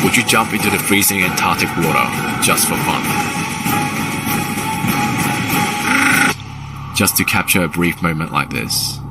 Would you jump into the freezing Antarctic water just for fun? Just to capture a brief moment like this.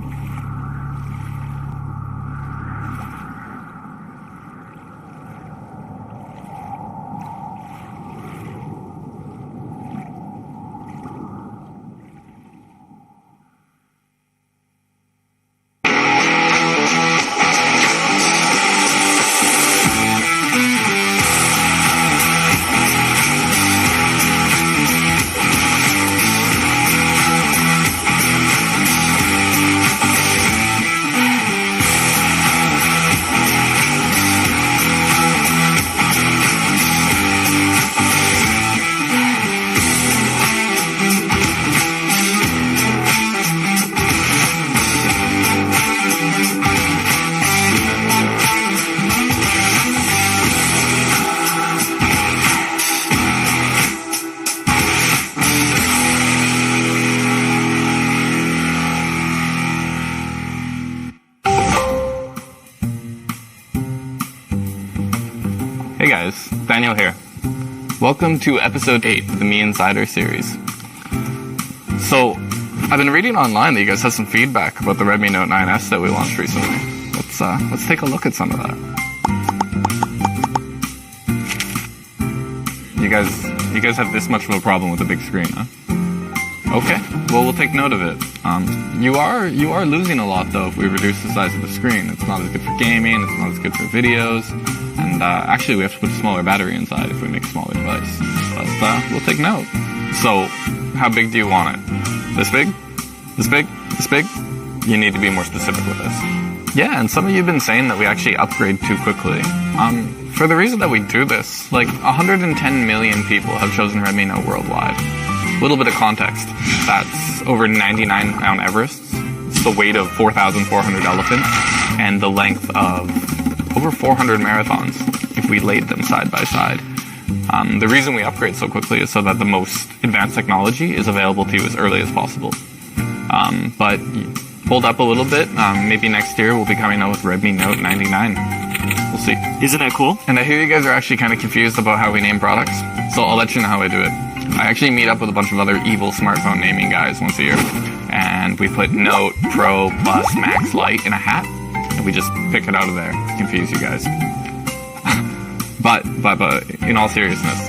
Hey guys, Daniel here. Welcome to episode 8 of the Me Insider series. So, I've been reading online that you guys have some feedback about the Redmi Note 9S that we launched recently. Let's take a look at some of that. You guys have this much of a problem with the big screen, huh? Okay, well we'll take note of it. You are losing a lot though if we reduce the size of the screen. It's not as good for gaming, it's not as good for videos, and actually we have to put a smaller battery inside if we make a smaller device. But we'll take note. So, how big do you want it? This big? This big? This big? You need to be more specific with this. Yeah, and some of you have been saying that we actually upgrade too quickly. For the reason that we do this, like 110 million people have chosen Redmi Note worldwide. A little bit of context. That's over 99 Mount Everests. It's the weight of 4,400 elephants and the length of over 400 marathons if we laid them side by side. The reason we upgrade so quickly is so that the most advanced technology is available to you as early as possible. But hold up a little bit. Maybe next year we'll be coming out with Redmi Note 99. We'll see. Isn't that cool? And I hear you guys are actually kind of confused about how we name products, so I'll let you know how I do it. I actually meet up with a bunch of other evil smartphone naming guys once a year, and we put Note, Pro, Plus, Max, Lite in a hat, and we just pick it out of there to confuse you guys. but in all seriousness,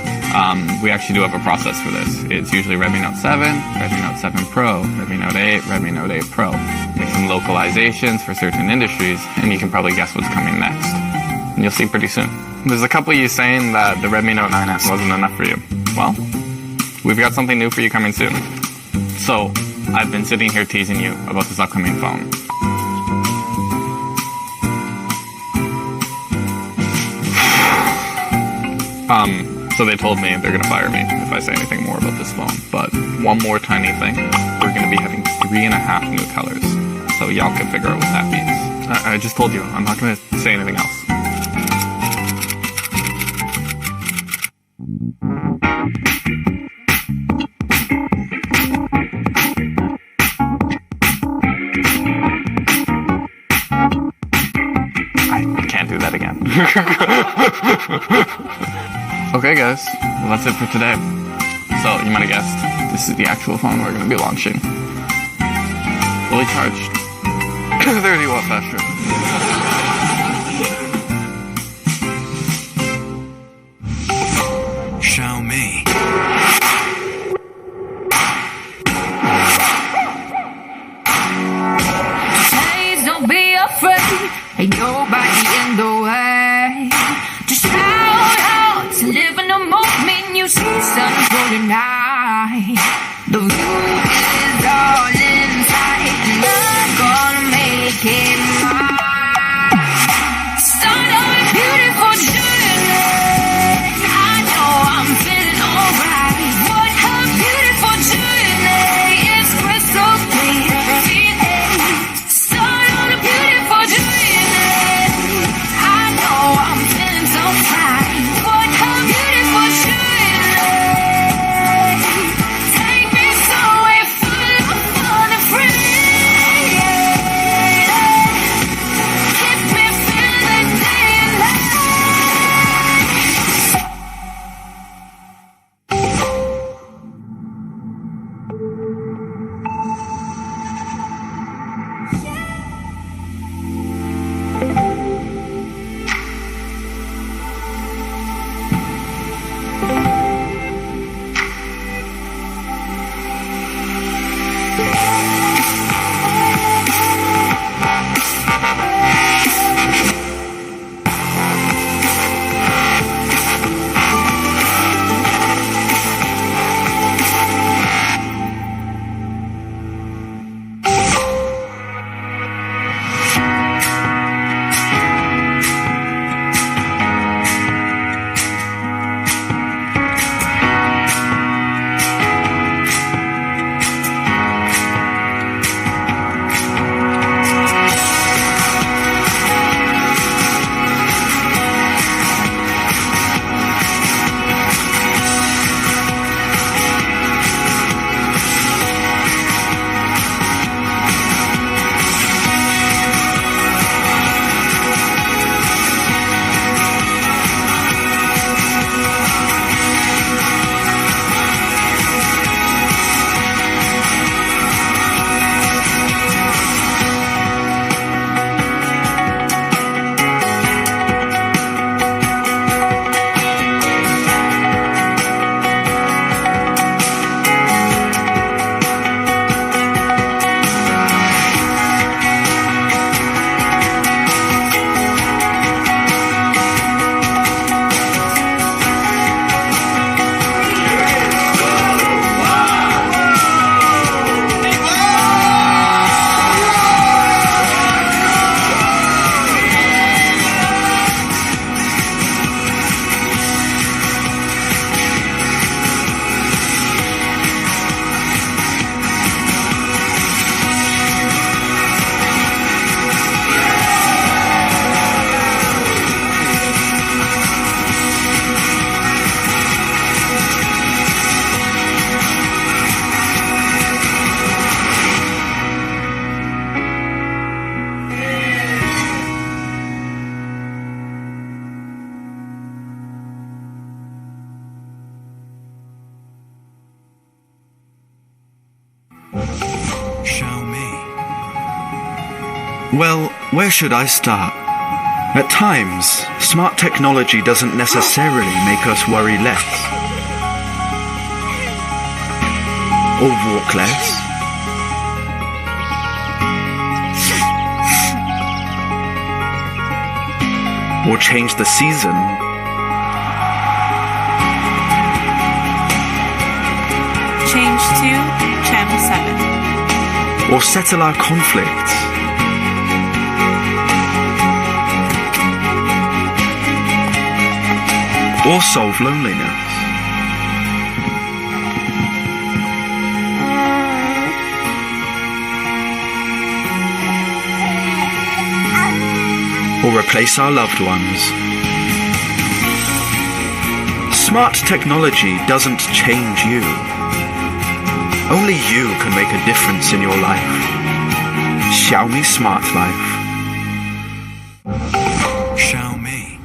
we actually do have a process for this. It's usually Redmi Note 7, Redmi Note 7 Pro, Redmi Note 8, Redmi Note 8 Pro. Make some localizations for certain industries, and you can probably guess what's coming next. And you'll see pretty soon. There's a couple of you saying that the Redmi Note 9S wasn't enough for you. Well, we've got something new for you coming soon. So, I've been sitting here teasing you about this upcoming phone. So they told me they're gonna fire me if I say anything more about this phone. But one more tiny thing. We're gonna be having 3.5 new colors. So y'all can figure out what that means. I just told you, I'm not gonna say anything else. I can't do that again. Okay guys, well that's it for today. So, you might have guessed, this is the actual phone we're going to be launching. Fully charged. 30 watt fast charge. Xiaomi. Please don't be afraid, ain't nobody in the way. Just shout out to live in the moment you see sun for the night. The view is all inside, and I'm gonna make it mine. Start on a beautiful journey. I know I'm feeling alright. What a beautiful journey. It's crystal clear. Start on a beautiful journey. Well, where should I start? At times, smart technology doesn't necessarily make us worry less. Or walk less. Or change the season. Change to Channel 7. Or settle our conflicts. Or solve loneliness. Or replace our loved ones. Smart technology doesn't change you. Only you can make a difference in your life. Xiaomi Smart Life. Xiaomi.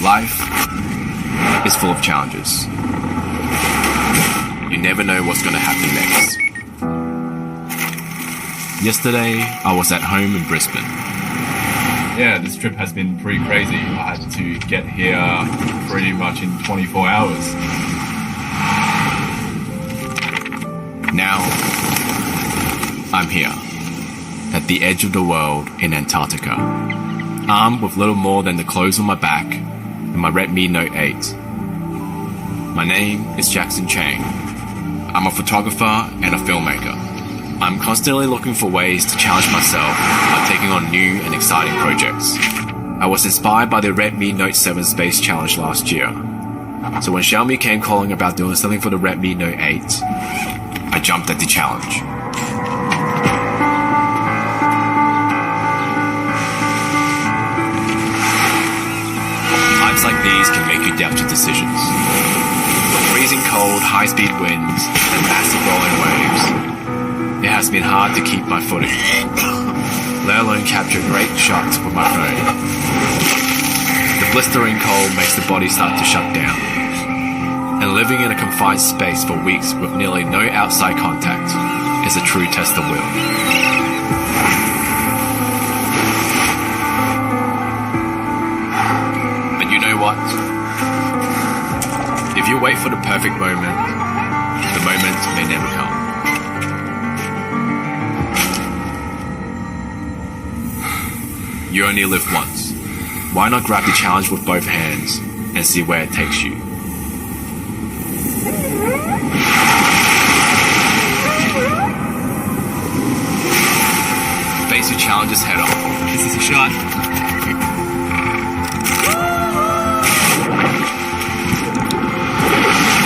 Life is full of challenges. You never know what's going to happen next. Yesterday, I was at home in Brisbane. Yeah, this trip has been pretty crazy. I had to get here pretty much in 24 hours. Now, I'm here, at the edge of the world in Antarctica, armed with little more than the clothes on my back and my Redmi Note 8. My name is Jackson Chang. I'm a photographer and a filmmaker. I'm constantly looking for ways to challenge myself by taking on new and exciting projects. I was inspired by the Redmi Note 7 Space Challenge last year. So when Xiaomi came calling about doing something for the Redmi Note 8, I jumped at the challenge. Times like these can make you doubt your decisions. With freezing cold, high-speed winds, and massive rolling waves, it has been hard to keep my footing, let alone capture great shots with my phone. The blistering cold makes the body start to shut down, and living in a confined space for weeks with nearly no outside contact is a true test of will. But you know what? If you wait for the perfect moment, the moment may never come. You only live once. Why not grab the challenge with both hands and see where it takes you? Face your challenges head on. This is a shot.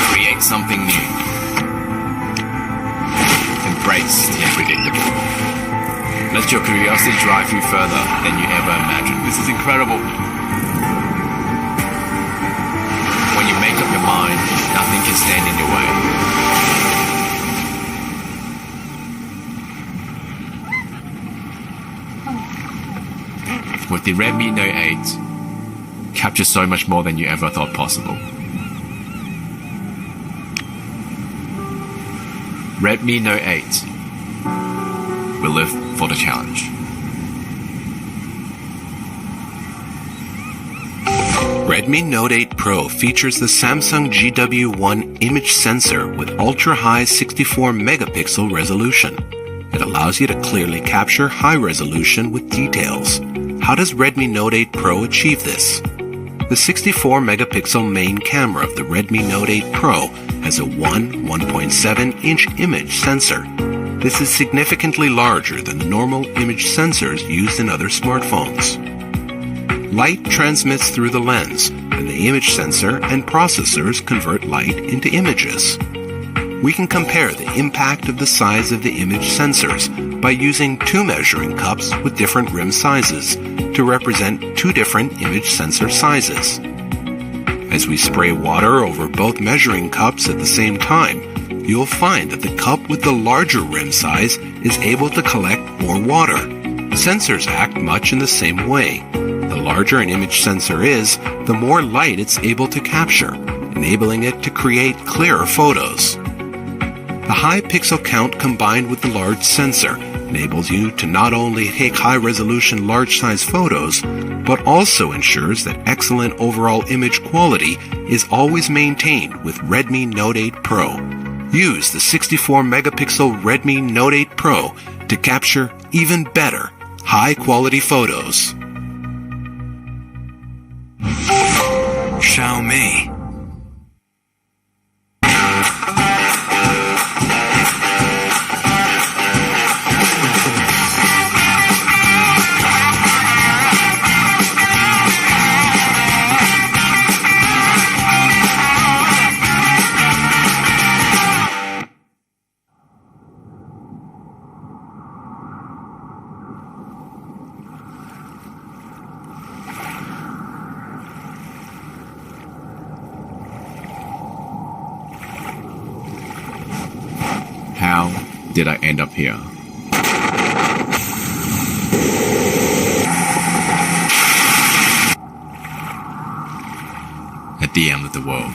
Create something new. Embrace the unpredictable. Let your curiosity drive you further than you ever imagined. This is incredible. When you make up your mind, nothing can stand in your way. With the Redmi Note 8, capture so much more than you ever thought possible. Redmi Note 8. We live for the challenge. Redmi Note 8 Pro features the Samsung GW1 image sensor with ultra-high 64 megapixel resolution. It allows you to clearly capture high resolution with details. How does Redmi Note 8 Pro achieve this? The 64 megapixel main camera of the Redmi Note 8 Pro has a 1.7 inch image sensor. This is significantly larger than the normal image sensors used in other smartphones. Light transmits through the lens, and the image sensor and processors convert light into images. We can compare the impact of the size of the image sensors by using two measuring cups with different rim sizes to represent two different image sensor sizes. As we spray water over both measuring cups at the same time, you'll find that the cup with the larger rim size is able to collect more water. Sensors act much in the same way. The larger an image sensor is, the more light it's able to capture, enabling it to create clearer photos. The high pixel count combined with the large sensor enables you to not only take high-resolution large-size photos, but also ensures that excellent overall image quality is always maintained with Redmi Note 8 Pro. Use the 64-megapixel Redmi Note 8 Pro to capture even better, high-quality photos. Xiaomi. How did I end up here? At the end of the world.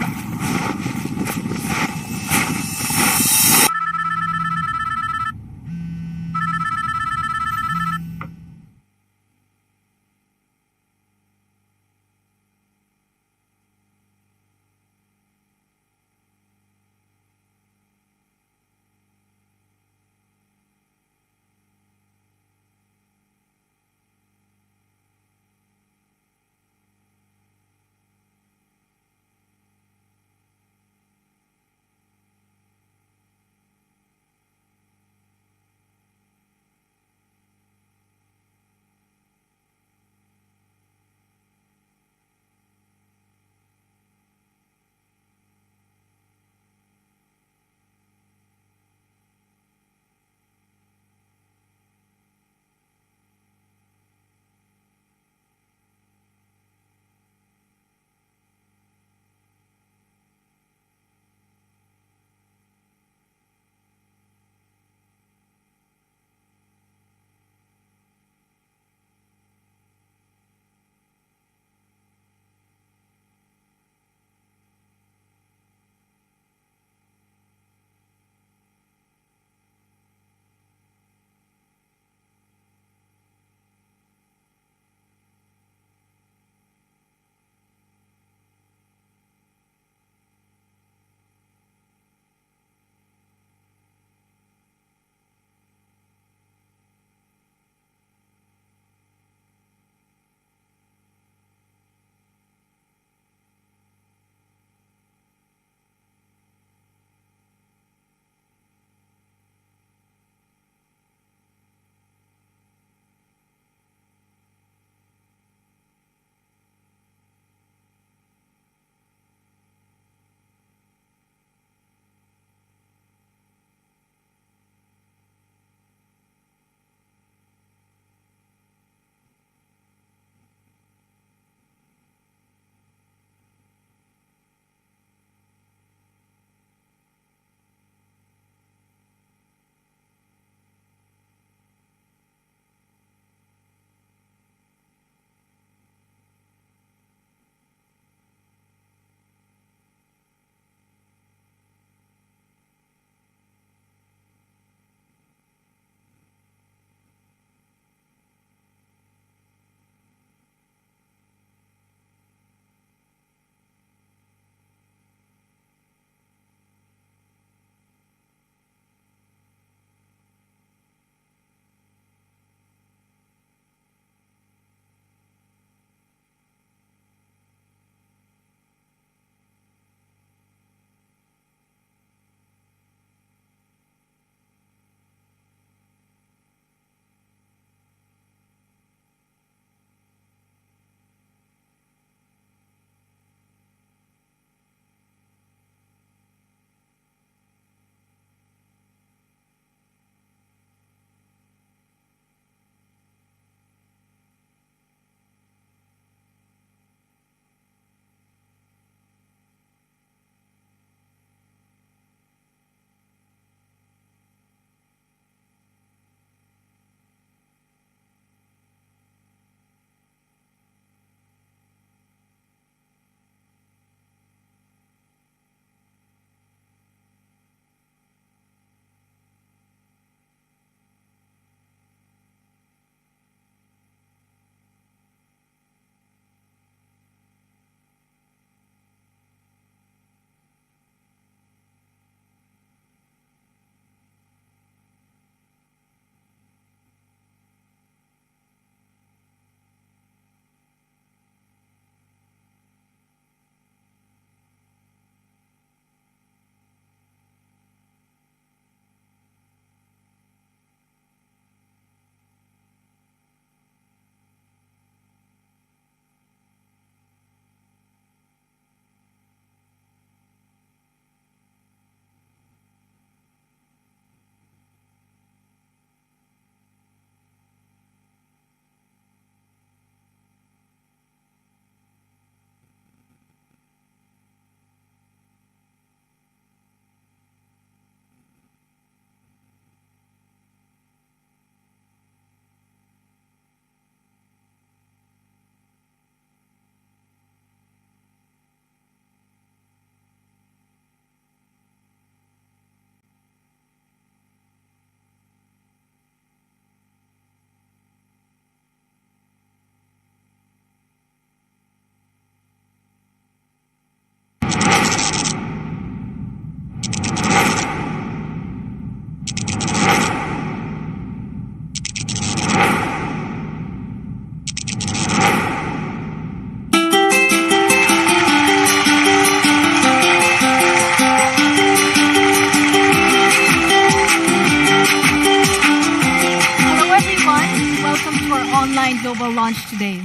global launch today.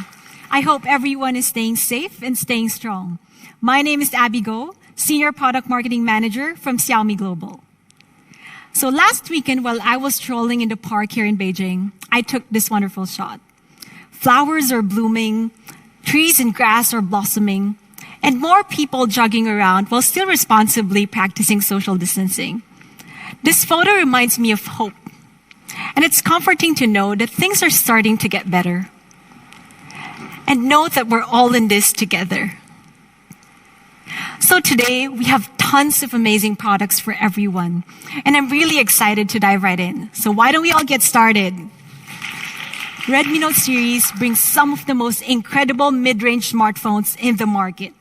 I hope everyone is staying safe and staying strong. My name is Abby Go, Senior Product Marketing Manager from Xiaomi Global. So last weekend, while I was strolling in the park here in Beijing, I took this wonderful shot. Flowers are blooming, trees and grass are blossoming, and more people jogging around while still responsibly practicing social distancing. This photo reminds me of hope. And it's comforting to know that things are starting to get better. And know that we're all in this together. So today, we have tons of amazing products for everyone. And I'm really excited to dive right in. So why don't we all get started? Redmi Note series brings some of the most incredible mid-range smartphones in the market.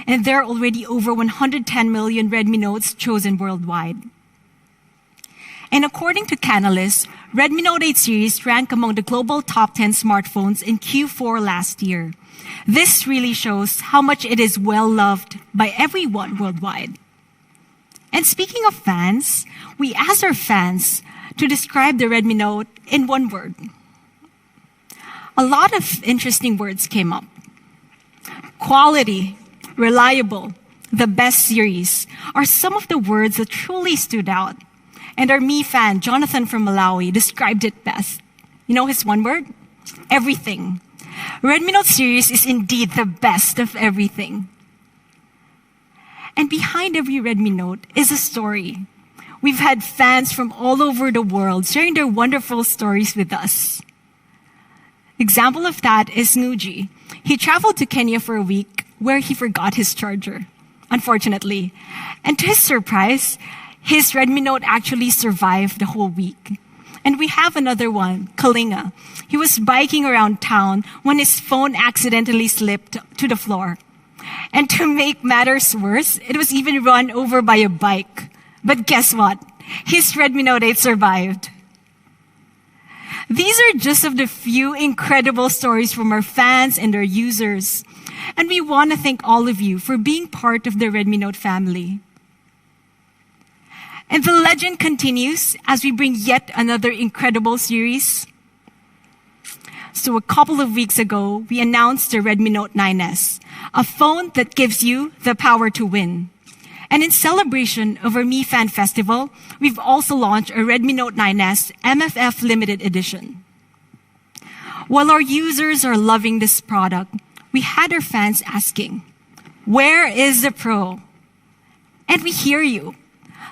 And there are already over 110 million Redmi Notes chosen worldwide. And according to Canalys, Redmi Note 8 series ranked among the global top 10 smartphones in Q4 last year. This really shows how much it is well-loved by everyone worldwide. And speaking of fans, we asked our fans to describe the Redmi Note in one word. A lot of interesting words came up. Quality, reliable, the best series are some of the words that truly stood out. And our Mi fan, Jonathan from Malawi, described it best. You know his one word? Everything. Redmi Note series is indeed the best of everything. And behind every Redmi Note is a story. We've had fans from all over the world sharing their wonderful stories with us. Example of that is Nguji. He traveled to Kenya for a week where he forgot his charger, unfortunately. And to his surprise, his Redmi Note actually survived the whole week. And we have another one, Kalinga. He was biking around town when his phone accidentally slipped to the floor. And to make matters worse, it was even run over by a bike. But guess what? His Redmi Note 8 survived. These are just of the few incredible stories from our fans and our users. And we want to thank all of you for being part of the Redmi Note family. And the legend continues as we bring yet another incredible series. So a couple of weeks ago, we announced the Redmi Note 9S, a phone that gives you the power to win. And in celebration of our Mi Fan Festival, we've also launched a Redmi Note 9S MFF Limited Edition. While our users are loving this product, we had our fans asking, where is the Pro? And we hear you.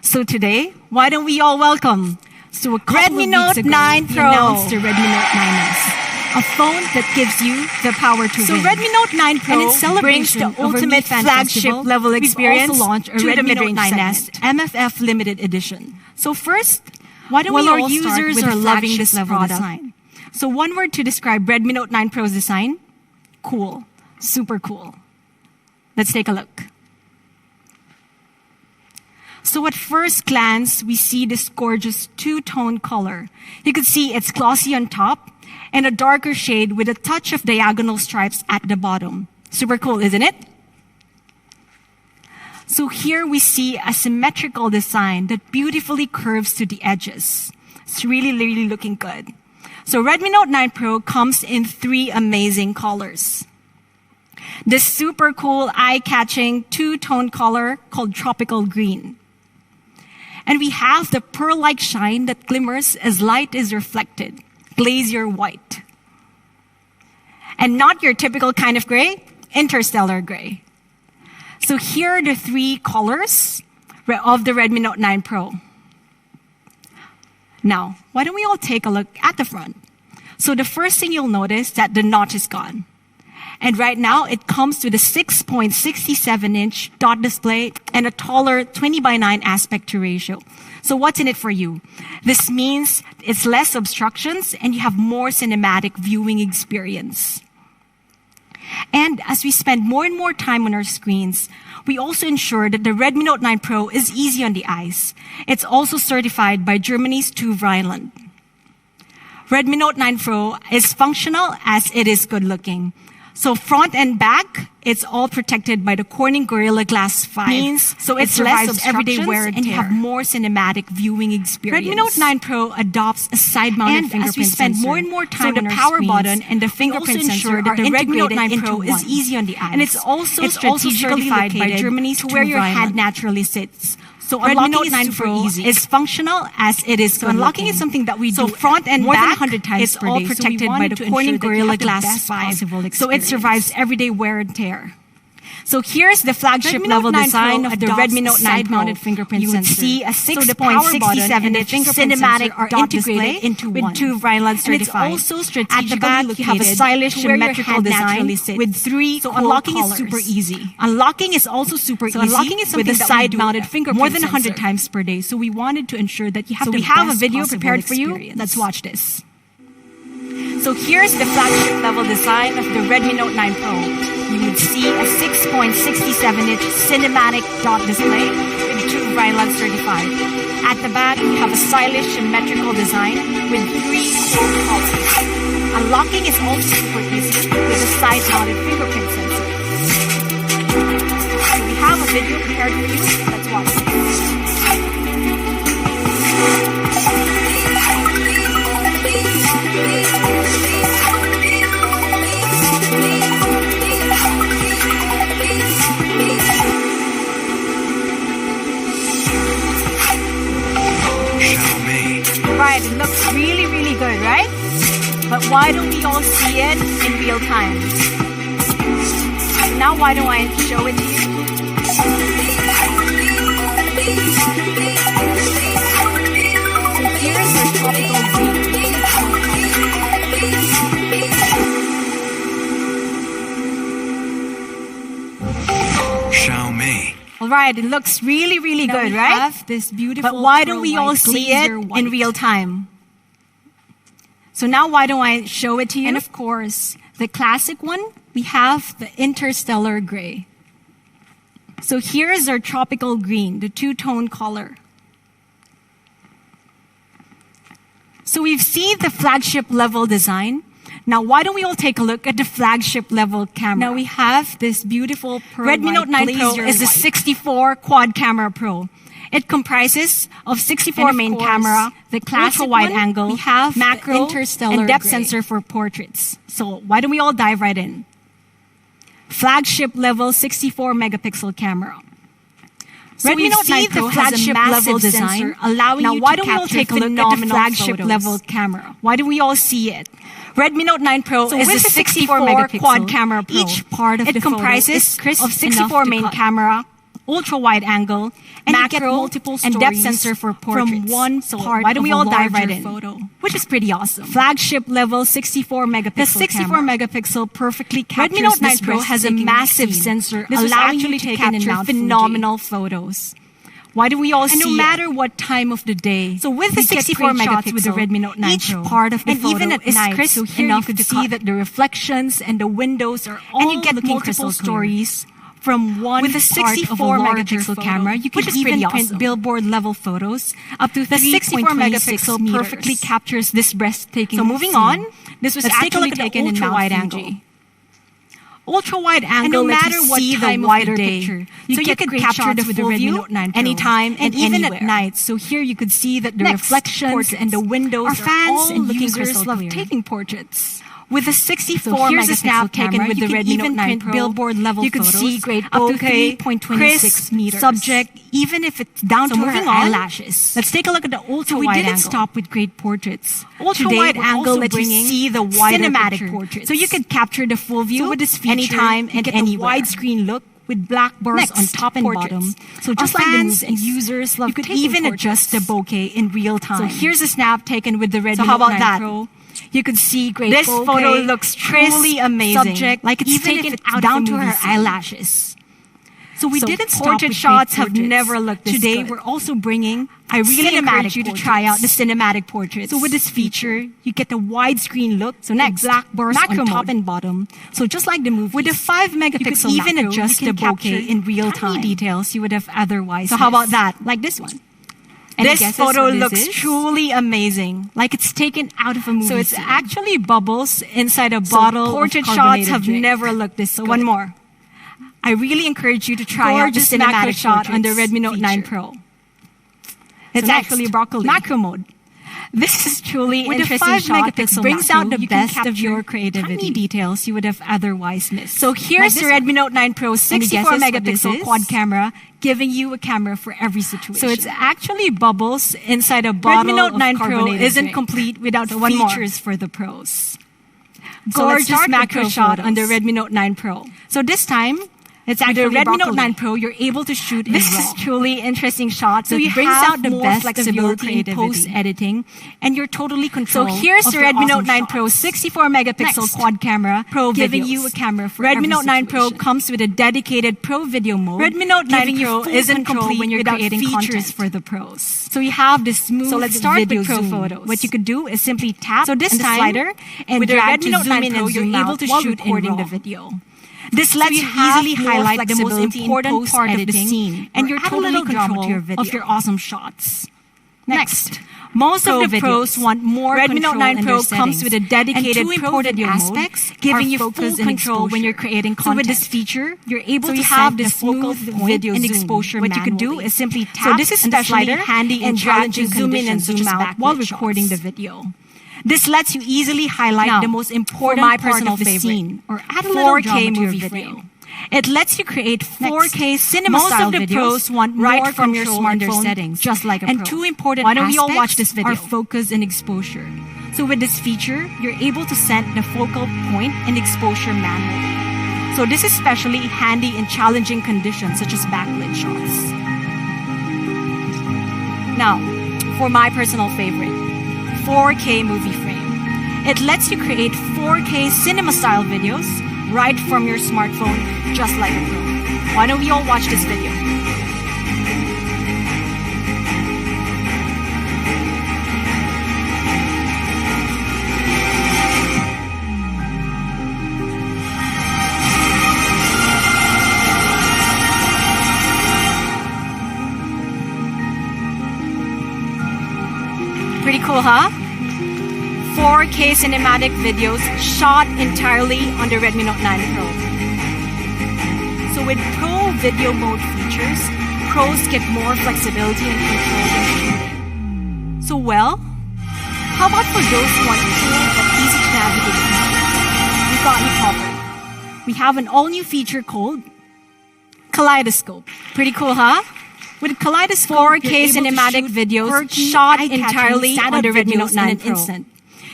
So today, why don't we all welcome to a couple Redmi Note 9 Pro. We announced the Redmi Note 9S, a phone that gives you the power to win. So Redmi Note 9 Pro and in celebration brings the of our ultimate Mi Fan flagship Festival, level experience we've also launched a to the Redmi Note mid-range 9S MFF Limited Edition. So first, why don't Well, we our all start users with are the loving flagship this level product. design. So one word to describe Redmi Note 9 Pro's design: cool, super cool. Let's take a look. So at first glance, we see this gorgeous two-tone color. You can see it's glossy on top and a darker shade with a touch of diagonal stripes at the bottom. Super cool, isn't it? So here we see a symmetrical design that beautifully curves to the edges. It's really, really looking good. So Redmi Note 9 Pro comes in 3 amazing colors. This super cool, eye-catching two-tone color called Tropical Green. And we have the pearl-like shine that glimmers as light is reflected, glacier white. And not your typical kind of gray, interstellar gray. So here are the 3 colors of the Redmi Note 9 Pro. Now, why don't we all take a look at the front? So the first thing you'll notice that the notch is gone. And right now, it comes with a 6.67-inch dot display and a taller 20:9 aspect to ratio. So what's in it for you? This means it's less obstructions and you have more cinematic viewing experience. And as we spend more and more time on our screens, we also ensure that the Redmi Note 9 Pro is easy on the eyes. It's also certified by Germany's TÜV Rheinland. Redmi Note 9 Pro is functional as it is good looking. So front and back, it's all protected by the Corning Gorilla Glass 5. So it survives everyday wear and you have more cinematic viewing experience. Redmi Note 9 Pro adopts a side-mounted fingerprint sensor. As we spend more and more time on the power button and the fingerprint sensor that the Redmi Note 9 Pro is easy on the eyes. And it's also strategically located by Germany's to where your hand naturally sits. So Redmi Note 9 Pro is functional as it is good unlocking is something that we do front and more than 100 times it's all protected by the Corning Gorilla Glass 5. So it survives everyday wear and tear. So here's the flagship level design of the Redmi Note 9 mounted fingerprint sensor. You would see a 6.67-inch cinematic dot display with two Rylan certified. And it's also strategically at the back, you have a stylish symmetrical design with three unlocking is super easy. Unlocking is also super easy. Unlocking is with a side-mounted fingerprint more than 100 times per day. So we wanted to ensure that you have the best possible experience. So we have a video prepared for you. Let's watch this. So here's the flagship level design of the Redmi Note 9 Pro. You would see a 6.67-inch cinematic dot display with two Rylan certified. At the back, you have a stylish symmetrical design with three core colors. Unlocking is also super easy with a side-mounted fingerprint sensor. So we have a video prepared for you. Let's watch it. Right, it looks really, really good, right? But why don't we all see it in real time? Now why don't I show it to you? So here's our tropical green. Alright, it looks really, really good, right? Have this beautiful but why don't we all see it in real time? So now why don't I show it to you? And of course, the classic one, we have the interstellar gray. So here is our tropical green, the two-tone color. So we've seen the flagship level design. Now, why don't we all take a look at the flagship level camera? Now we have this beautiful Redmi Note 9 Pro is a 64 quad camera Pro. It comprises of 64 main camera, the classic wide angle, we have macro, interstellar and depth sensor for portraits. So why don't we all dive right in? Flagship level 64 megapixel camera. So Redmi Note 9 Pro has a massive design, allowing you to capture phenomenal flagship level camera. Why do we all see it? Redmi Note 9 Pro is a 64 megapixel quad camera Pro. Each part of it comprises of 64 main camera, ultra wide angle, and macro multiple and depth sensor for portraits. From one part why don't we all dive right in? Photo, which is pretty awesome. Flagship level 64 megapixel. The 64 megapixel perfectly captures Redmi Note 9 Pro has a massive sensor, allowing you to capture phenomenal photos. Why do we all see it? And no matter what time of the day. So with the 64 megapixel with the Redmi Note 9 Pro, each part of the photo even at night, crisp so here you could see that the reflections and the windows are all and you get multiple stories from one with a 64 megapixel camera. You can even print billboard level photos up to the 64 megapixel perfectly captures this breathtaking. So moving on, this was actually taken in ultra wide angle. Ultra wide angle, no matter what time of the day, so you can capture the full view anytime and even at night. So here you could see that the reflections and the windows. Our fans and users love taking portraits. With a 64 megapixel snap taken with the Redmi Note 9 Pro, billboard level you could see great up to 3.26 meters. Subject, even if it's down to her eyelashes. Let's take a look at the ultra wide angle. We didn't stop with great portraits. Ultra wide angle lets you see the cinematic portraits. So you can capture the full view with this feature anytime and anywhere. Widescreen look with black bars on top and bottom. So just like fans and users love, you could even adjust the bokeh in real time. So here's a snap taken with the Redmi Note 9 Pro. You could see great this bokeh, photo looks truly amazing. Subject, like it's taken down to her eyelashes. So we didn't stop portrait shots have never looked this Today good. We're also bringing I really encourage you to try out the cinematic portraits. So with this feature, you get the widescreen look. So next, black burst on top and bottom. So just like the movie, with a 5 megapixel you can even adjust the bokeh in real time details you would have otherwise. So how about that? Like this one. Any This guesses photo what this looks is? truly amazing, like it's taken out of a movie So it's scene. actually bubbles inside a So bottle portrait of shots carbonated have drink. never looked this So good. one more. I really encourage you to try out the Gorgeous macro cinematic shot on the portraits Redmi Note 9 feature. Pro. It's So actually next, broccoli. macro mode. This is truly With a interesting 5 shot that megapixel brings macro, out the you can best of capture your tiny creativity. details you would have otherwise missed. So here's Like the this Redmi Note 9 Pro 64 guesses what this megapixel is? quad camera, giving you a camera for every situation. So it's actually bubbles inside a bottle Redmi Note of 9 Pro carbonated isn't drink. complete without So one more. features for the pros. Gorgeous Gorgeous macro macro shot on the photos. Redmi Note 9 Pro. So this time, It's with the actually Redmi Note broccoli. 9 Pro, you're able to shoot in This RAW. is truly interesting shot So that you brings have out the more best of your flexibility in creativity. post-editing, and you're totally So control. here's of the your Redmi awesome Note 9 shots. Pro 64 megapixel Next, quad camera, Pro giving videos. you a camera for Redmi every Note 9 Pro situation. comes with a dedicated Pro video mode. Redmi Note 9 giving Pro you full isn't control complete when you're without creating features features for for the pros. So you have this smooth So let's start video with Pro zoom. photos. What you could do is simply tap So this on the time, slider and with the drag Redmi to Note zoom 9 in Pro, and you're zoom able out to while shoot in recording RAW. the video. This So lets you you easily easily highlight highlight the most important part of the editing, scene, and or you're add a totally little drama control to your video. of your awesome shots. Next, Most Pro of the videos. pros want more Redmi Note control 9 in Pro their comes settings. with a dedicated And two Pro important video aspects mode, giving are you focus full and control when you're exposure. creating So content. with this feature, you're able So to you set have the this focal smooth point video and zoom. exposure What you could do manually. is simply So tap this is on the especially slider handy in and drag to challenging zoom in and conditions such zoom as out backlit while shots. recording the video. This lets you easily highlight Now, the most for important my part personal of the favorite, scene, or add a little 4K drama to your movie video. frame. It lets you create 4K cinema Most style of the videos pros want right more from your control in their smartphone, settings, just like a and pro. two important Why don't we all aspects watch this video? are focus and exposure. So with this feature, you're able to set the focal point and exposure manually. So this is especially handy in challenging conditions such as backlit shots. Now, for my personal favorite, 4K movie frame. It lets you create 4K cinema style videos right from your smartphone, just like a pro. Why don't we all watch this video? Pretty cool, huh? 4K cinematic videos shot entirely on the Redmi Note 9 Pro. So with Pro video mode features, pros get more flexibility and control when shooting. So well, how about for those who want cool but easy to navigate features? We got you covered. We have an all-new feature called Kaleidoscope. Pretty cool, huh? With Kaleidoscope, 4K cinematic videos shot entirely on the Redmi Note 9 Pro.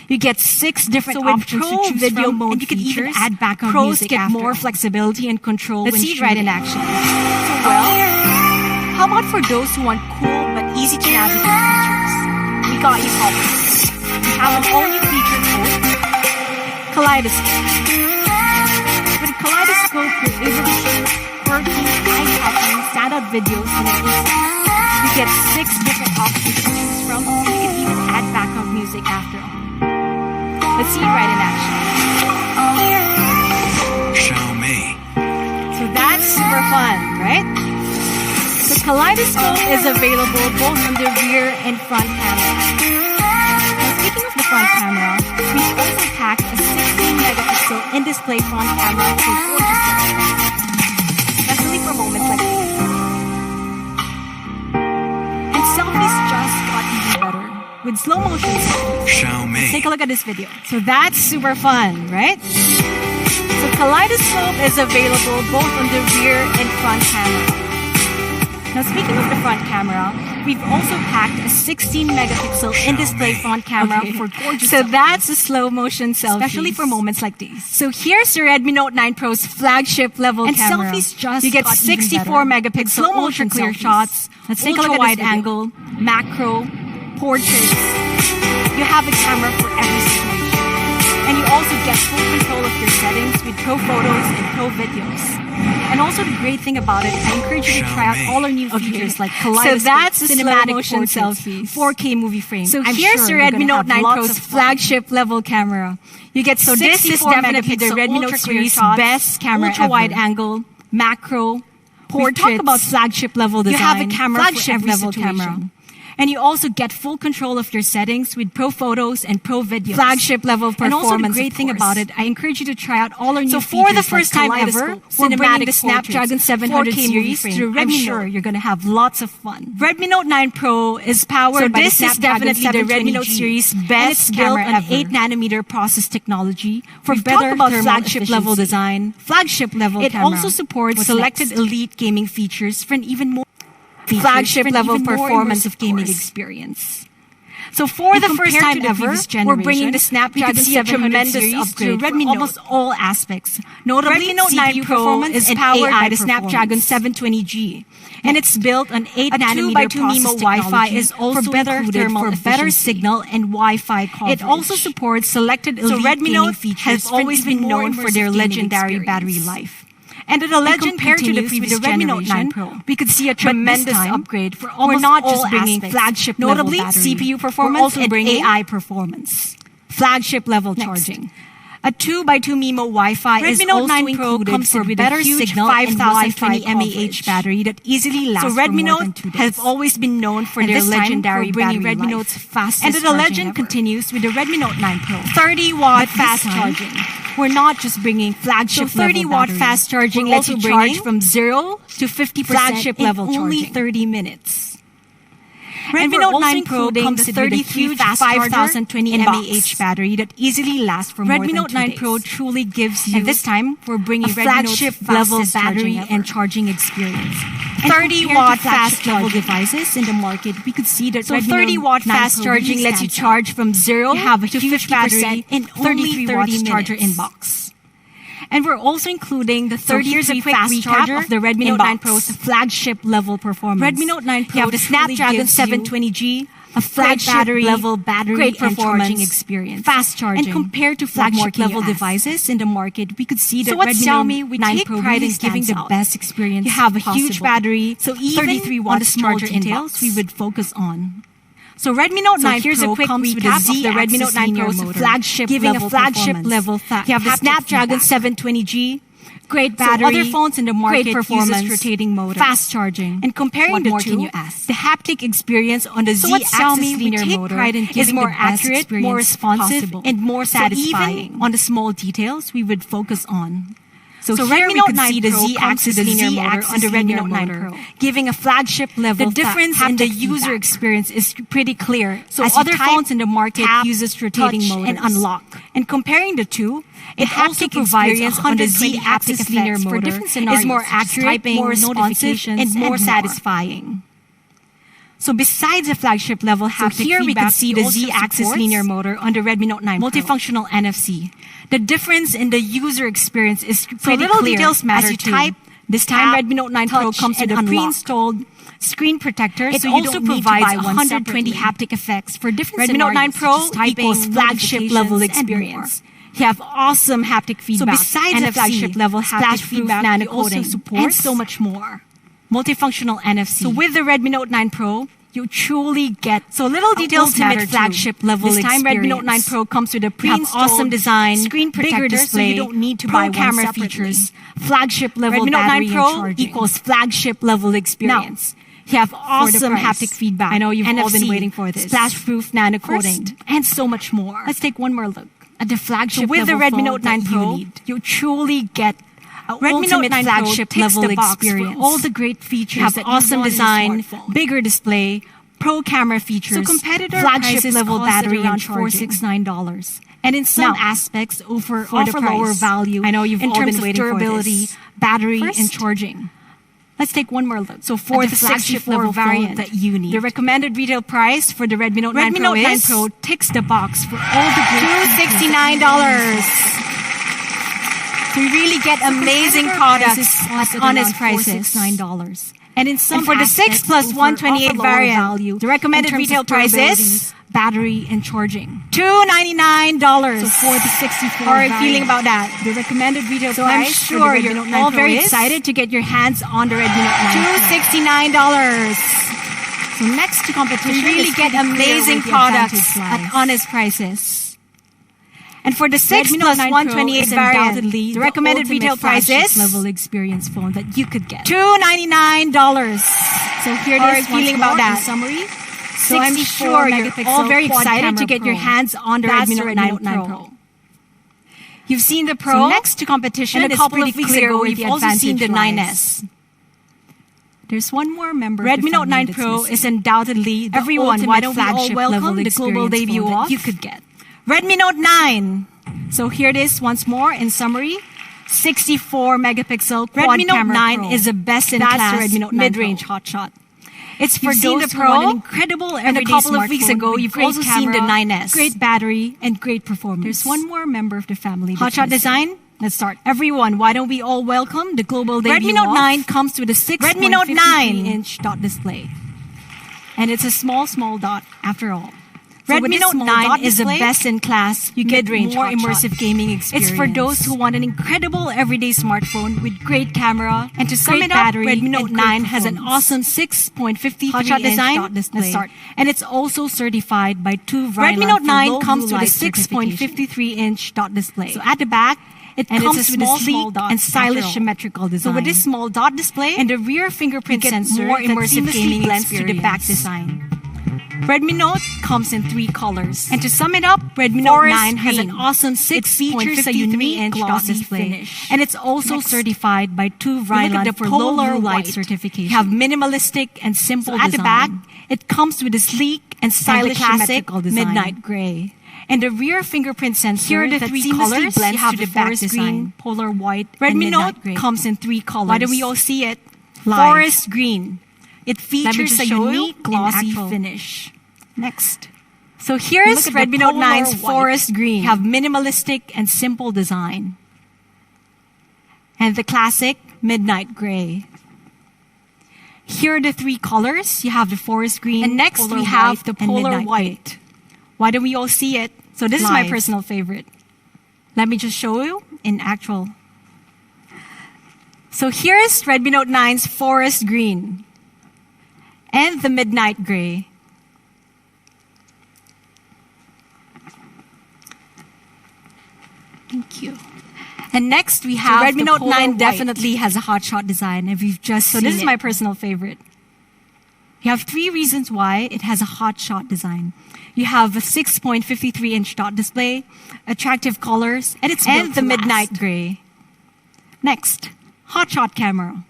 You get 6 different options to choose video from, mode and you can even features, add background pros music get after. more flexibility and control. Let's when see it right in shooting. action. So well, how about for those who want cool but easy to navigate features? We got you covered. We have an all-new feature called Kaleidoscope. With Kaleidoscope, you're able to shoot quirky, eye-catching, standout videos in an instant. You get 6 different options to choose from, and you can even add background music after all. Let's see it right in action. Show me. So that's super fun, right? The Kaleidoscope is available both on the rear and front camera. Now speaking of the front camera, we've also packed a 16 megapixel in-display front camera for gorgeous selfies, especially for moments like this. And selfies just got even better with slow motion selfies. Show me. Take a look at this video. So that's super fun, right? So Kaleidoscope is available both on the rear and front camera. Now speaking of the front camera, we've also packed a 16 megapixel in-display front camera for gorgeous So selfies. that's a slow motion selfie. Especially for moments like these. So here's the Redmi Note 9 Pro's flagship level And camera. selfies just you get got even 64 better. megapixel Slow motion ultra clear selfies. shots. Let's take a look at wide this video. angle, macro, portraits. You have a camera for every situation. And you also get full control of your settings with Pro Photos and Pro Videos. And also the great thing about it, I encourage you to try out all our new features like Kaleidoscope, So that's the slow cinematic motion portraits, selfies. 4K movie frame. So I'm here's sure the you're Redmi gonna Note have 9 lots Pro's of fun. flagship level camera. You get So this is 64 definitely the megapixel Redmi Note ultra clear series shots, best camera ultra wide ever. angle, macro, Portraits. portraits. Talk about flagship level You design. have a camera for flagship every level situation. camera. And you also get full control of your settings with Pro Photos and Pro Videos. Flagship level performance. And also the great thing about it, I encourage you to try out all our new features. So for the first time ever, we're bringing the Snapdragon 700 series to Redmi. I'm sure you're going to have lots of fun. Redmi Note 9 Pro is powered by the Snapdragon is definitely the Redmi Note series best built on 8nm process technology for better about flagship level design, flagship level camera. It also supports selected elite gaming features for an even more flagship level performance of gaming experience. So for the first time ever, we're bringing the Snapdragon 700 series upgrade to Redmi almost all aspects. Notably, Redmi Note 9 Pro is powered by the Snapdragon 720G, and it's built on 8nm process Wi-Fi is also for better thermal for better signal and Wi-Fi coverage. It also supports selected elite Redmi Note features. Has always been known for their legendary battery life. And the legend compared to the previous Redmi Note 9 Pro, we could see a tremendous upgrade for almost not just bringing flagship notably level battery, CPU performance also and AI performance, flagship level charging. A 2x2 MIMO Wi-Fi is also 9 Pro comes with better signal 5020 mAh battery that easily lasts. So Redmi Note has always been known for their legendary battery life. Redmi Note's fastest and the legend continues with the Redmi Note 9 Pro. 30-watt fast charging. We're not just bringing flagship 30-watt fast charging lets you charge from 0 to 50% flagship level in only 30 minutes. Redmi Note 9 Pro comes with a huge 5020 mAh battery that easily lasts for more than 2 days. Redmi Note 9 Pro truly gives you, and this time, we're bringing a flagship level battery and charging experience. 30-watt fast level devices in the market, we could see that 30-watt fast charging lets you charge from 0 to 50% battery in only 30 charger inbox. And we're also including the 30 here's a quick recap of the Redmi Note 9 Pro's flagship level performance. Redmi Note 9 Pro, you have the Snapdragon 720G, a flagship level battery great and charging experience, fast charging. And compared to flagship level devices in the market, we could see that Redmi Xiaomi we 9 take Pro pride in giving the best experience. You have a huge battery, so even 33-watt charger details we would focus on. So Redmi Note 9 Pro comes with a Z the Redmi Note 9 Pro's flagship giving level a flagship level. You have the Snapdragon 720G, great battery. So other phones in the market great performance, uses rotating motor, fast charging. And comparing the two, the haptic experience on the Z-axis linear motor is more accurate, more responsive, and more satisfying. So even on the small details, we would focus on. So here Redmi Note 9 Pro the Z-axis linear motor on the Redmi Note 9 Pro, giving a flagship level. The difference in the user experience is pretty clear. So as other phones in the market uses rotating motors and unlock. And comparing the two, it also provides 120 haptic linear motor is more accurate, more responsive, and more satisfying. So besides the flagship level haptic here we can see the Z-axis linear motor on the Redmi Note 9 multifunctional NFC. The difference in the user experience is pretty little clear. Details matter as you type. This time Redmi Note 9 Pro comes with a pre-installed screen protector, it so you also provides 120 haptic effects for different Redmi Note 9 Pro equals flagship level experience. You have awesome haptic feedback. So besides NFC, the flagship level haptic feedback, nano coding and so much more. Multifunctional NFC. So with the Redmi Note 9 Pro, you truly get so little details ultimate flagship level this time experience. Redmi Note 9 Pro comes with a pre-installed awesome design, screen protector, bigger display, so you don't need to buy camera one features. Flagship level Redmi Note 9 Pro equals flagship level experience. Now, you have awesome haptic feedback. I know you've all been waiting for this. Splash-proof nano coding and so much more. Let's take one more look at the flagship with the Redmi Note 9 Pro. You truly get Redmi Note 9 flagship level experience. All the great features have awesome design, bigger display, pro camera features, so competitor flagship level battery around $469. And in some aspects offer lower value. I know you've in all terms been waiting of durability, for battery, and charging. Let's take one more look. So for the flagship level variant that you need, the recommended retail price for the Redmi Note 9 Pro ticks the box for all the great $269. We really get amazing products at honest prices, $9. And in some for the 6 plus 128 variant, value, the recommended retail price is battery and charging, $299. So for the 64, how are you feeling about that? The recommended retail price. I'm sure you're all very excited to get your hands on the Redmi Note 9. $269. So next to competition, we really get amazing products at honest prices. And for the 6 plus 128 variant, the recommended retail price is level experience phone that you could get $299. So here it is. Feeling about that. In summary, So I'm sure you're all very excited to get your hands on the Redmi Note 9 Pro. You've seen the Pro. So next to competition, and a it's couple pretty of weeks clear ago, where you've the also seen advantage the lies. 9S. There's one more member Redmi of the Note 9 family Pro that's is undoubtedly the Everyone, why ultimate don't we all flagship welcome level the global experience debut phone that of you could get. Redmi Note 9. So here it is once more in summary. 64 megapixel quad Redmi Note camera 9 Pro. is a best in That's class the Redmi Note 9 mid-range Pro. hotshot. It's for You've seen those the who want Pro, an incredible and a everyday couple of weeks smartphone ago, with you've great also seen the camera, 9S. great battery, and great performance. There's one more member of the family. that's Hotshot missing. design. Let's start. Everyone, why don't we all welcome the global debut Redmi Note of 9 comes with a 6.53 Redmi Note 9 inch dot display. And it's a small dot after all. So with Redmi this Note small 9 dot is the display, best in class. You get mid-range more hotshot. immersive gaming experience. It's for those who want an incredible everyday smartphone with great camera And to sum great it up, battery, Redmi Note and great 9 has an performance. awesome 6.53 Hotshot inch design. dot display. Let's start. And it's also certified by two Redmi Note 9 comes with a 6.53 inch dot display. So at the back, it and comes it's a with a small sleek dot and stylish after all. symmetrical design. So with this small dot display and the rear fingerprint you get sensor more that immersive seamlessly gaming blends to the back experience. design. Redmi Note comes in 3 colors. And to sum it up, Redmi Note Forest 9 has an green. awesome It features a 6.53 unique inch dot glossy display. finish. And it's also Next. certified by two look at Rylan the for polar low blue light white. certification. You have minimalistic and simple So at design. the back, it comes with a sleek and stylish classic symmetrical design. midnight gray. And the rear fingerprint sensor Here are the that 3 seamlessly colors. blends You have to the the back forest design. green, polar white, and Redmi midnight Note gray. comes in 3 colors. Why don't we all see it live? Forest green. It Let me features just a show you unique in glossy actual. finish. Next. So here is Look at the Redmi Note polar 9's white. forest green. You have minimalistic and simple design. And the classic midnight gray. Here are the 3 colors. You have the forest green, And next polar we have white, the and polar midnight white. gray. Why don't we all see it? So this is my Live. personal favorite. Let me just show you in actual. So here is Redmi Note 9's forest green and the midnight gray. Thank you. And next we have Redmi the Note polar 9 white. definitely has a hotshot design, and we've just So seen this is it. my personal favorite. You have 3 reasons why it has a hotshot design. You have a 6.53 inch dot display, attractive colors, And it's and built the to midnight last. gray. Next, hotshot camera.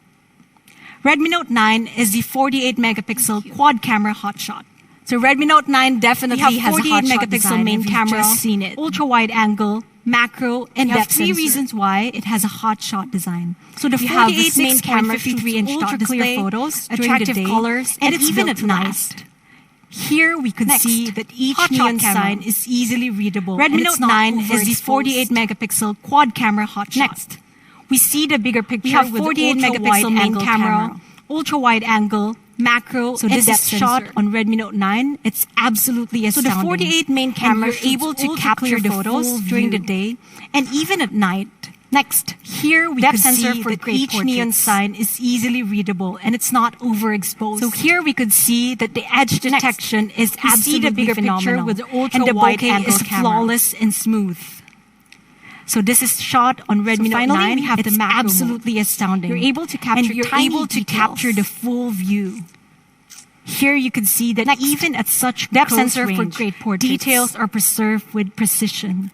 Redmi Note 9 is the 48 megapixel quad camera hotshot. So Redmi Note 9 definitely We have has a 48 hotshot megapixel design, main and we've camera, just seen it. ultra wide angle, macro, and You have depth 3 sensor. reasons why it has a hotshot design. So the You have the 48 main camera 6.53 inch inch dot dot display, display, photos, attractive attractive colors, colors, and and it's even built at to night. last. Here we could Next, see that each hotshot neon camera. sign is easily readable. Redmi and Note it's not 9 is the overexposed. 48 megapixel quad camera hotshot. Next, we see the bigger picture we have with 48 the ultra megapixel wide main angle camera, ultra wide angle, macro, So and this depth is shot sensor. on Redmi Note 9. It's absolutely So astounding. the 48 main camera and you're able to shoots capture ultra-clear the photos photos during during the the day and even at night. Next, here we Depth could sensor see for that great each neon portraits. sign is easily readable and it's not overexposed. So here we could see that the edge detection is we see absolutely the bigger picture phenomenal, with the and the ultra-wide bokeh angle is camera. flawless and smooth. So this is shot on Redmi Note finally, 9. we have the it's macro mode. absolutely astounding. You're able to capture and you're tiny able to details. capture the full view. Here you can see that Next, even at such depth close sensor for range, great portraits. details are preserved with precision.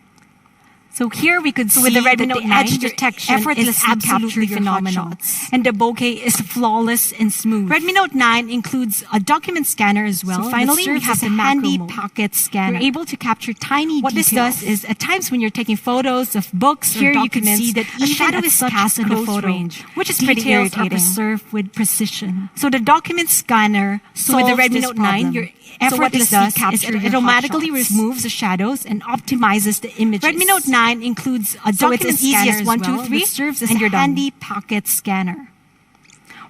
So here we could So see with the that Redmi Note the 9, edge you're detection effortlessly is absolutely capture your phenomenal, hotshots. and the bokeh is flawless and smooth. Redmi Note 9 includes a document scanner as well. So finally, that we serves have as the a macro handy mode. pocket scanner. You're able to capture tiny What this details. does is, at times when you're taking photos of books Here or you can documents, see that a even shadow at is such cast in the close photo, range, which is pretty details are irritating. preserved with precision. So the document scanner So with the solves Redmi this Note problem. 9, you're So what this effortlessly does is capture it your automatically hotshots. removes the shadows and optimizes the images. Redmi Note 9 includes a So it's document as easy scanner as as 1, 2, well 3, that serves as and a you're done. handy pocket scanner.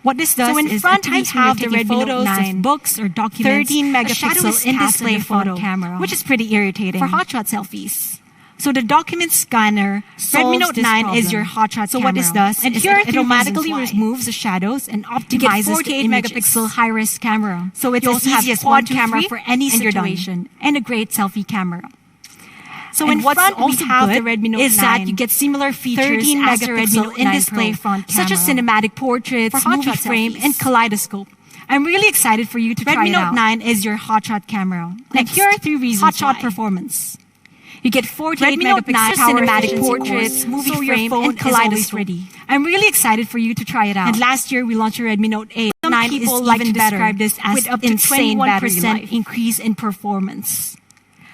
What this does So in is front at we times when have the you're taking Redmi Note photos 9, of books or documents, 13 a shadow megapixel is in cast display the photo front camera, which is pretty irritating for hotshot selfies. So the document scanner solves Redmi Note this 9 problem. is your hotshot So what this camera. does And is here are it 3 automatically reasons why. removes the shadows and You get optimizes 48 the images. megapixel high-res camera. So it's You as also have easy as quad 1, 2, camera 3, for any and you're done. situation, and a great selfie camera. So And in what's front we also have the good Redmi Note is 9 that you get similar features 13 as the Redmi megapixel Note 9 in-display Pro, front such as camera cinematic portraits, for movie hotshot frame, selfies. and kaleidoscope. I'm really excited for you to try it out. Redmi Note 9 is your HOTSHOT camera. And here are 3 reasons HOTSHOT why. Performance. You get 48 megapixel cinematic portraits, movie frame, and kaleidoscope. Ready. I'm really excited for you to try it out. And last year we launched a Redmi Note 8. Some people like to describe this as with up to insane 21% increase in performance.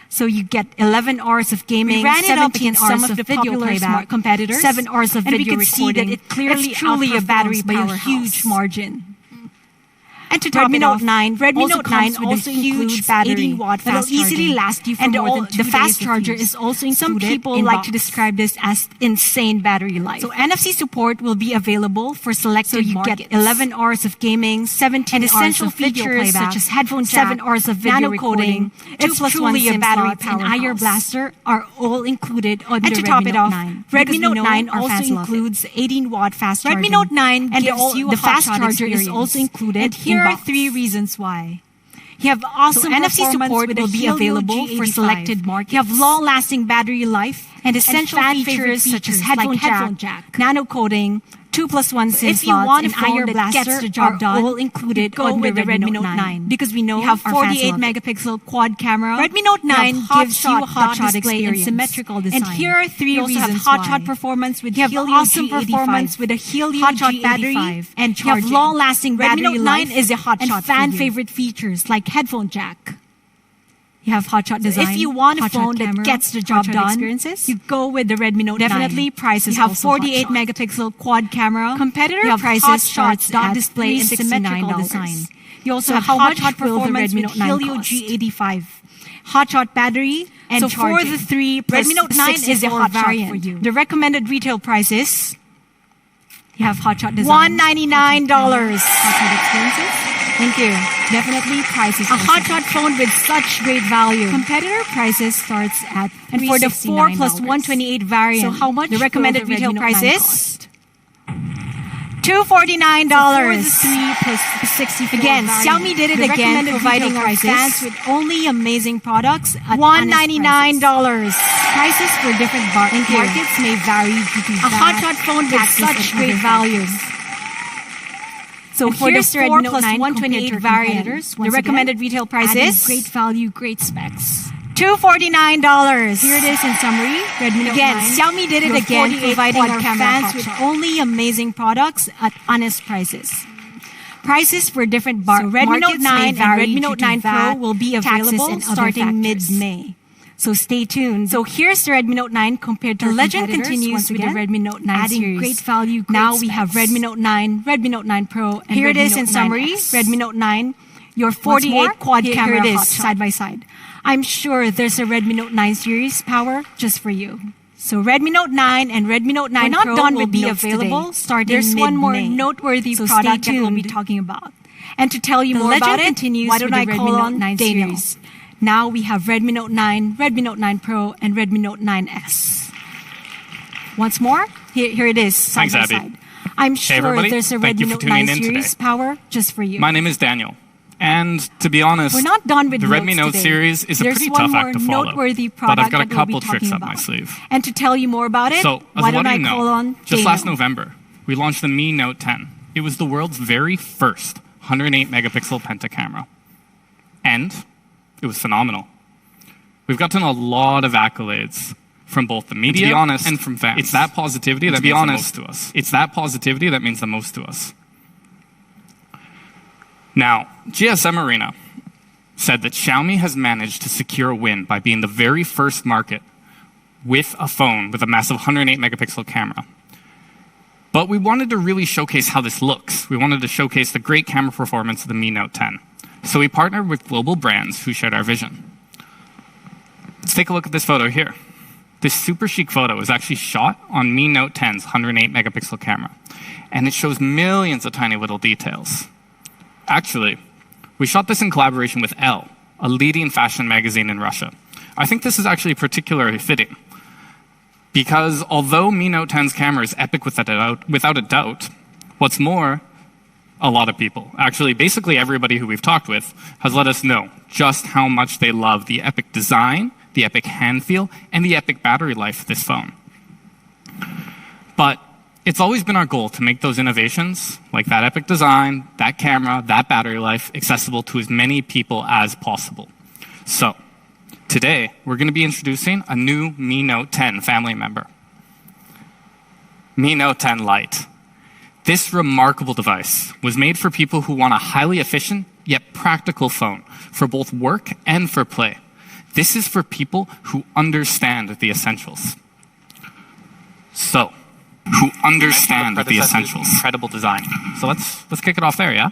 So you get 11 hours of gaming, 17 hours of video playback, competitors, 7 hours of video recording. And we could see that it clearly truly a battery by a huge margin. And to top it off, Redmi Note 9 also includes 80-watt fast charging. It'll easily last you for more than 2 days. The fast charger is also included. Some people like to describe this as insane battery life. So NFC support will be available for selected markets. So you get 11 hours of gaming, 17 hours of video playback, such as headphone jack, 7 hours of video recording, 2+1 SIM slots, and IR blaster are all included on the Redmi Note 9. Redmi Note 9 also includes 18-watt fast charging. Redmi Note 9 gives you the fast charger is also included. Here are 3 reasons why. You have awesome NFC support will be available for selected markets. You have long-lasting battery life and essential features such as headphone jack, nano coding, 2+1 SIM slots, and IR blaster gets the job done, all included on the Redmi Note 9. Because we know you have 48 megapixel quad camera. Redmi Note 9 gives you a HOTSHOT display and symmetrical design. And here are 3 reasons why. HOTSHOT performance with Helio awesome performance with a Helio HOTSHOT battery and charging. You have long-lasting battery life is a HOTSHOT and fan-favorite features like headphone jack. You have HOTSHOT design. If you want a phone that gets the job done, you go with the Redmi Note 9. Definitely prices. You have 48 megapixel quad camera. Competitor prices starts at display and symmetrical design. You also have HOTSHOT performance with Helio G85, HOTSHOT battery, and so charging. For the 3 Redmi Note 9 is a HOTSHOT variant for you. The recommended retail prices. You have HOTSHOT design. $199. HOTSHOT experiences. Thank you. Definitely prices. A HOTSHOT phone with such great value. Competitor prices starts at $369. And for the 4+128 variant, so how much the recommended retail price is? $249. So for the 3+64 again, variant, Xiaomi did it again, providing our fans with only amazing products at $199. Prices for different markets may vary due to a HOTSHOT phone with such great value. So for the 4+128 variant, the recommended retail price is great value, great specs. $249. Here it is in summary. Redmi Note 9. Xiaomi did it again, providing our fans with only amazing products at honest prices. Prices for different Redmi Note 9 and Redmi Note 9 Pro will be available starting mid-May. So stay tuned. So here's the Redmi Note 9 compared to the legend continues with the Redmi Note 9 adding series. Great value, great now specs. We have Redmi Note 9, Redmi Note 9 Pro, and here Redmi it is Note in summary. Redmi Note 9, your 48 quad camera here it is, side by side. I'm sure there's a Redmi Note 9 series power just for you. So Redmi Note 9 and Redmi Note 9 Pro not done will be available starting There's mid-May. One more noteworthy product that we'll be talking about. And to tell you more about it, why don't I call on Redmi Note 9 series? Now we have Redmi Note 9, Redmi Note 9 Pro, and Redmi Note 9S. Once more, here it is, side by side. I'm sure there's a Redmi Note 9 series power just for you. My name is Daniel. And to be honest, we're not done with the Redmi Note today. Series is a pretty tough act to follow. Noteworthy but I've got a that couple we'll be tricks up about. my sleeve. And to tell you more about it, So, why as don't what I do you call know? on Just Daniel. last November, we launched the Mi Note 10. It was the world's very first 108 megapixel penta camera. And it was phenomenal. We've gotten a lot of accolades from both the media, to be honest, and from fans. It's that positivity that means the most to us. It's that positivity that means the most to us. Now, GSM Arena said that Xiaomi has managed to secure a win by being the very first market with a phone with a massive 108 megapixel camera. But we wanted to really showcase how this looks. We wanted to showcase the great camera performance of the Mi Note 10. So we partnered with global brands who shared our vision. Let's take a look at this photo here. This super chic photo is actually shot on Mi Note 10's 108 megapixel camera. And it shows millions of tiny little details. Actually, we shot this in collaboration with Elle, a leading fashion magazine in Russia. I think this is actually particularly fitting. Because although Mi Note 10's camera is epic without a doubt, what's more, a lot of people, actually basically everybody who we've talked with, has let us know just how much they love the epic design, the epic hand feel, and the epic battery life of this phone. But It's always been our goal to make those innovations, like that epic design, that camera, that battery life, accessible to as many people as possible. So, today, we're going to be introducing a new Mi Note 10 family member. Mi Note 10 Lite. This remarkable device was made for people who want a highly efficient, yet practical phone for both work and for play. This is for people who understand the essentials. So, who understand the essentials. Incredible design. So let's kick it off there, yeah?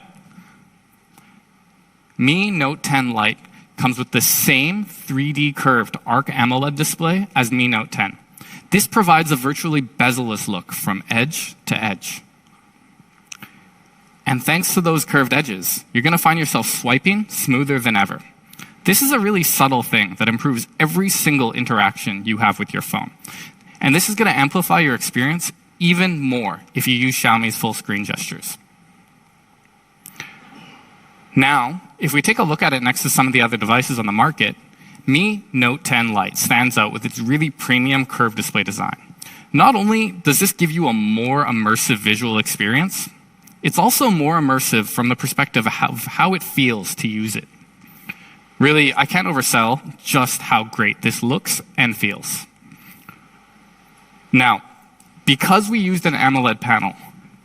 Mi Note 10 Lite comes with the same 3D curved ARC AMOLED display as Mi Note 10. This provides a virtually bezel-less look from edge to edge. And thanks to those curved edges, you're going to find yourself swiping smoother than ever. This is a really subtle thing that improves every single interaction you have with your phone. And this is going to amplify your experience even more if you use Xiaomi's full screen gestures. Now, if we take a look at it next to some of the other devices on the market, Mi Note 10 Lite stands out with its really premium curved display design. Not only does this give you a more immersive visual experience, it's also more immersive from the perspective of how it feels to use it. Really, I can't oversell just how great this looks and feels. Now, because we used an AMOLED panel,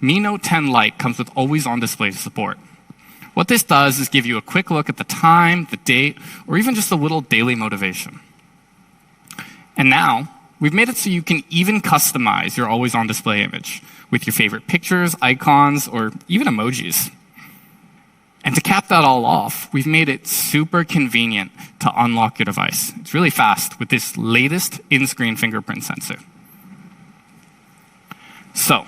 Mi Note 10 Lite comes with always-on display support. What this does is give you a quick look at the time, the date, or even just a little daily motivation. And now, we've made it so you can even customize your always-on display image with your favorite pictures, icons, or even emojis. And to cap that all off, we've made it super convenient to unlock your device. It's really fast with this latest in-screen fingerprint sensor. So,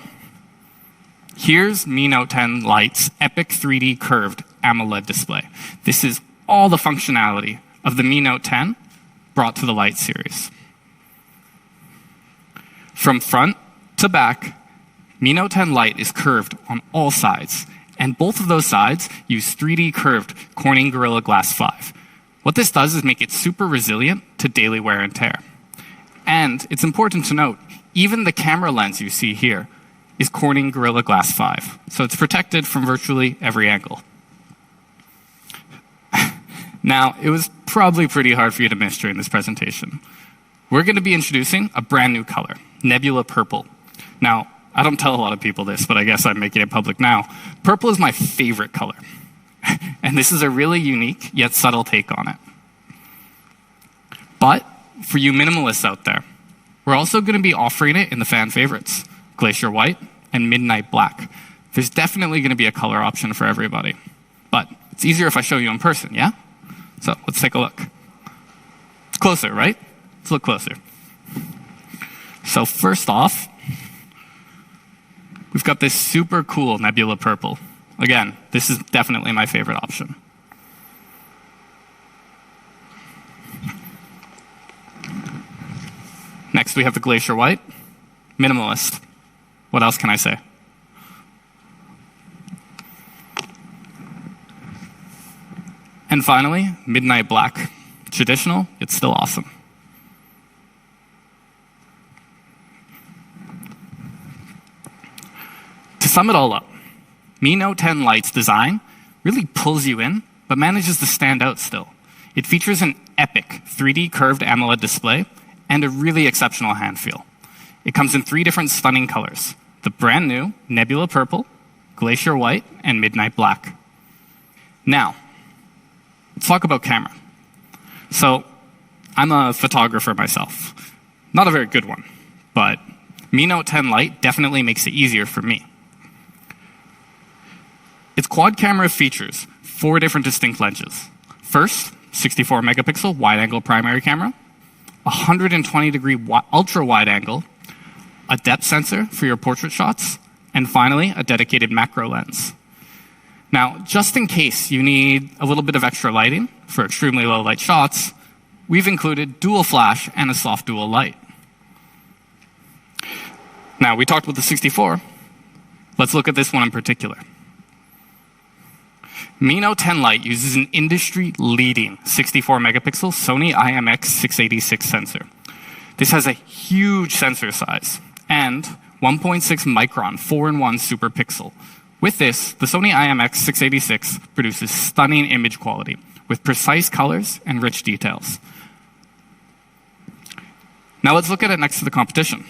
here's Mi Note 10 Lite's epic 3D curved AMOLED display. This is all the functionality of the Mi Note 10 brought to the Lite series. From front to back, Mi Note 10 Lite is curved on all sides, and both of those sides use 3D curved Corning Gorilla Glass 5. What this does is make it super resilient to daily wear and tear. And it's important to note, even the camera lens you see here is Corning Gorilla Glass 5, so it's protected from virtually every angle. Now, it was probably pretty hard for you to miss during this presentation. We're going to be introducing a brand new color, Nebula Purple. Now, I don't tell a lot of people this, but I guess I'm making it public now. Purple is my favorite color. And this is a really unique yet subtle take on it. But for you minimalists out there, we're also going to be offering it in the fan favorites, Glacier White and Midnight Black. There's definitely going to be a color option for everybody. But it's easier if I show you in person, yeah? So let's take a look. It's closer, right? Let's look closer. So first off, we've got this super cool Nebula Purple. Again, this is definitely my favorite option. Next, we have the Glacier White. Minimalist. What else can I say? And finally, Midnight Black. Traditional, it's still awesome. To sum it all up, Mi Note 10 Lite's design really pulls you in, but manages to stand out still. It features an epic 3D curved AMOLED display and a really exceptional hand feel. It comes in 3 different stunning colors, the brand new Nebula Purple, Glacier White, and Midnight Black. Now, let's talk about camera. So, I'm a photographer myself. Not a very good one, but Mi Note 10 Lite definitely makes it easier for me. Its quad camera features 4 different distinct lenses. First, 64 megapixel wide-angle primary camera, 120-degree ultra-wide angle, a depth sensor for your portrait shots, and finally, a dedicated macro lens. Now, just in case you need a little bit of extra lighting for extremely low light shots, we've included dual flash and a soft dual light. Now, we talked about the 64. Let's look at this one in particular. Mi Note 10 Lite uses an industry-leading 64-megapixel Sony IMX686 sensor. This has a huge sensor size, and 1.6 micron 4-in-1 super pixel. With this, the Sony IMX686 produces stunning image quality with precise colors and rich details. Now let's look at it next to the competition.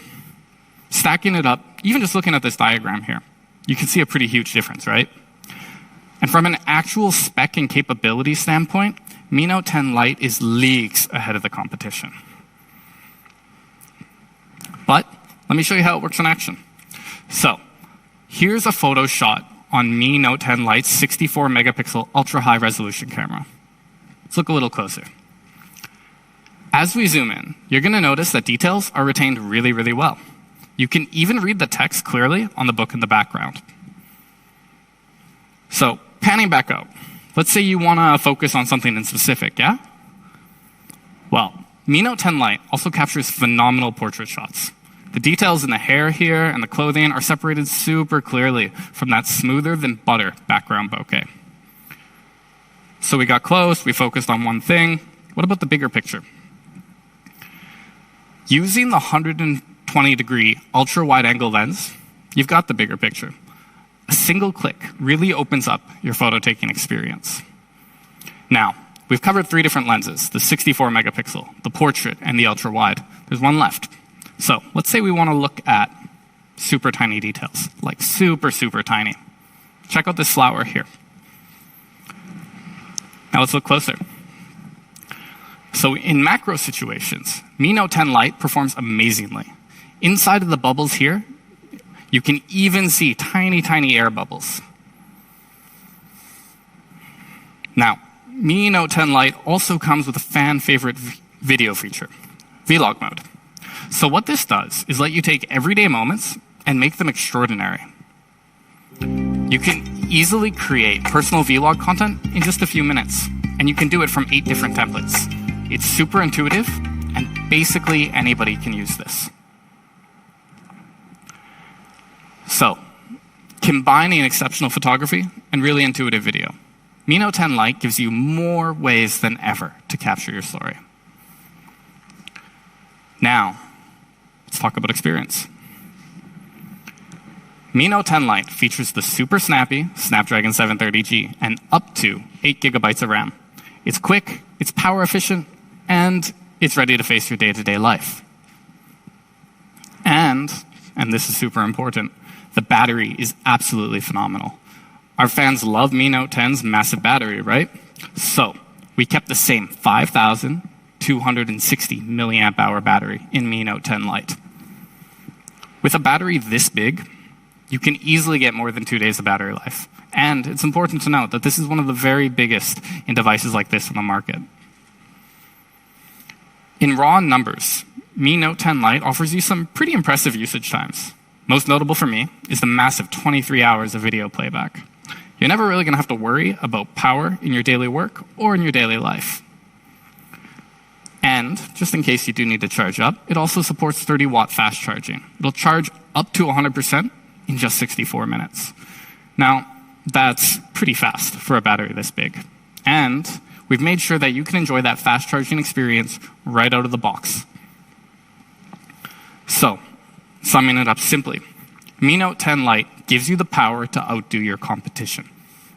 Stacking it up, even just looking at this diagram here, you can see a pretty huge difference, right? And from an actual spec and capability standpoint, Mi Note 10 Lite is leagues ahead of the competition. But let me show you how it works in action. So here's a photo shot on Mi Note 10 Lite's 64 megapixel ultra high resolution camera. Let's look a little closer. As we zoom in, you're going to notice that details are retained really, really well. You can even read the text clearly on the book in the background. So panning back out, let's say you want to focus on something in specific, yeah? Well, Mi Note 10 Lite also captures phenomenal portrait shots. The details in the hair here and the clothing are separated super clearly from that smoother than butter background bokeh. So we got close, we focused on one thing. What about the bigger picture? Using the 120-degree ultra-wide angle lens, you've got the bigger picture. A single click really opens up your photo-taking experience. Now, we've covered 3 different lenses, the 64 megapixel, the portrait, and the ultra-wide. There's one left. So let's say we want to look at super tiny details, like super, super tiny. Check out this flower here. Now let's look closer. So in macro situations, Mi Note 10 Lite performs amazingly. Inside of the bubbles here, you can even see tiny, tiny air bubbles. Now, Mi Note 10 Lite also comes with a fan favorite video feature, vlog mode. So what this does is let you take everyday moments and make them extraordinary. You can easily create personal vlog content in just a few minutes, and you can do it from 8 different templates. It's super intuitive, and basically anybody can use this. So, combining exceptional photography and really intuitive video, Mi Note 10 Lite gives you more ways than ever to capture your story. Now, let's talk about experience. Mi Note 10 Lite features the super snappy Snapdragon 730G and up to 8 gigabytes of RAM. It's quick, it's power efficient, and it's ready to face your day-to-day life. And this is super important, the battery is absolutely phenomenal. Our fans love Mi Note 10's massive battery, right? So we kept the same 5,260 milliamp hour battery in Mi Note 10 Lite. With a battery this big, you can easily get more than 2 days of battery life. And it's important to note that this is one of the very biggest in devices like this on the market. In raw numbers, Mi Note 10 Lite offers you some pretty impressive usage times. Most notable for me is the massive 23 hours of video playback. You're never really going to have to worry about power in your daily work or in your daily life. And just in case you do need to charge up, it also supports 30-watt fast charging. It'll charge up to 100% in just 64 minutes. Now, that's pretty fast for a battery this big. And we've made sure that you can enjoy that fast charging experience right out of the box. So, summing it up simply, Mi Note 10 Lite gives you the power to outdo your competition.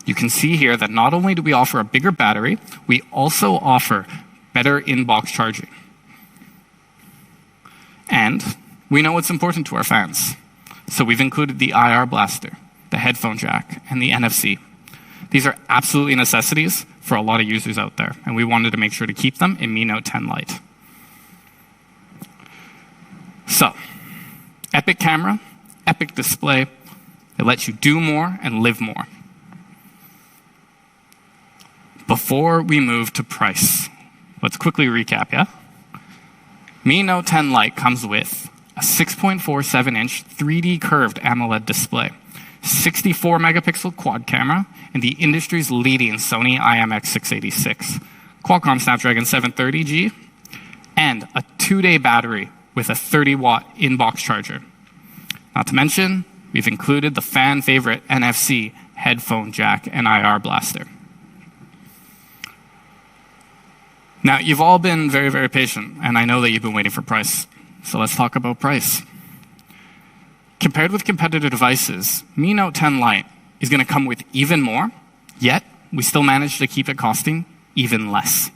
You can see here that not only do we offer a bigger battery, we also offer better in-box charging. And we know what's important to our fans. So we've included the IR blaster, the headphone jack, and the NFC. These are absolutely necessities for a lot of users out there, and we wanted to make sure to keep them in Mi Note 10 Lite. So, epic camera, epic display. It lets you do more and live more. Before we move to price, let's quickly recap, yeah? Mi Note 10 Lite comes with a 6.47-inch 3D curved AMOLED display, 64 megapixel quad camera, and the industry's leading Sony IMX686, Qualcomm Snapdragon 730G, and a 2-day battery with a 30-watt in-box charger. Not to mention, we've included the fan favorite NFC headphone jack and IR blaster. Now, you've all been very, very patient, and I know that you've been waiting for price. So let's talk about price. Compared with competitor devices, Mi Note 10 Lite is going to come with even more, yet we still managed to keep it costing even less.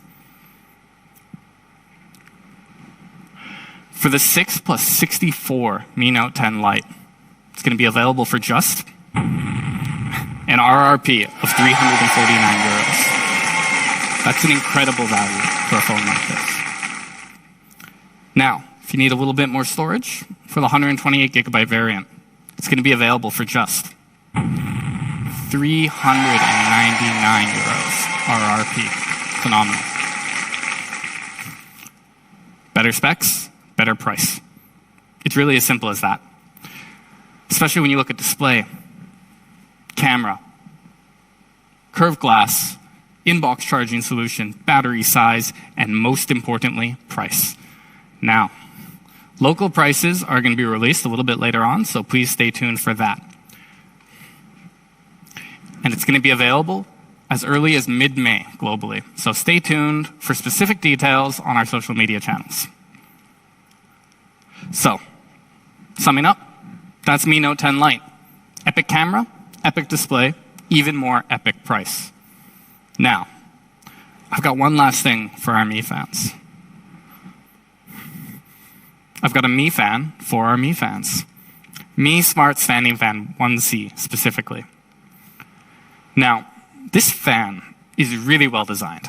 For the 6 plus 64 Mi Note 10 Lite, it's going to be available for just an RRP of 349 euros. That's an incredible value for a phone like this. Now, if you need a little bit more storage, for the 128 gigabyte variant, it's going to be available for just 399 euros RRP. Phenomenal. Better specs, better price. It's really as simple as that. Especially when you look at display, camera, curved glass, inbox charging solution, battery size, and most importantly, price. Now, local prices are going to be released a little bit later on, so please stay tuned for that. And it's going to be available as early as mid-May globally. So stay tuned for specific details on our social media channels. So, summing up, that's Mi Note 10 Lite. Epic camera, epic display, even more epic price. Now, I've got one last thing for our Mi fans. I've got a Mi fan for our Mi fans. Mi Smart Standing Fan 1C specifically. Now, this fan is really well designed.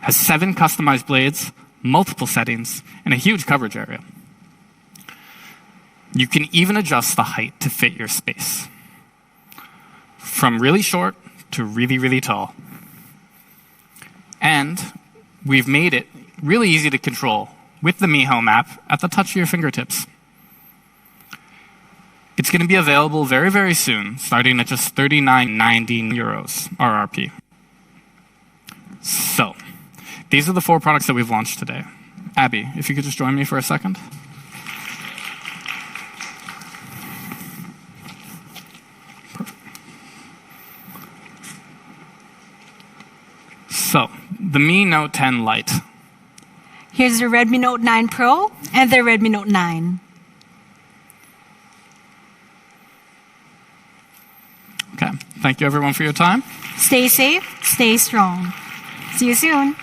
Has 7 customized blades, multiple settings, and a huge coverage area. You can even adjust the height to fit your space. From really short to really, really tall. And we've made it really easy to control with the Mi Home app at the touch of your fingertips. It's going to be available very, very soon, starting at just 39.90 euros RRP. So, these are the 4 products that we've launched today. Abby, if you could just join me for a second. So, the Mi Note 10 Lite. Here's the Redmi Note 9 Pro and the Redmi Note 9. Okay, thank you everyone for your time. Stay safe, stay strong. See you soon.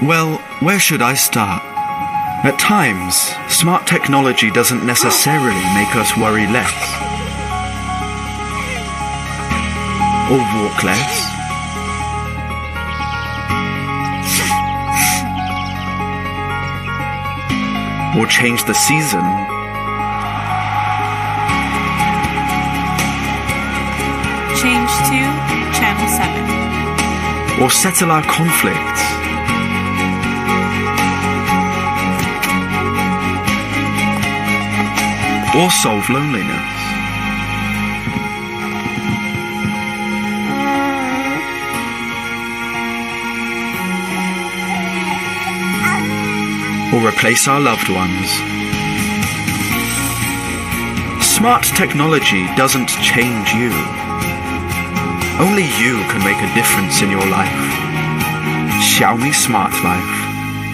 Well, where should I start? At times, smart technology doesn't necessarily make us worry less. Or walk less. or change the season, Change to Channel 7. or settle our conflicts. Or solve loneliness. Or replace our loved ones. Smart technology doesn't change you. Only you can make a difference in your life. Xiaomi Smart Life.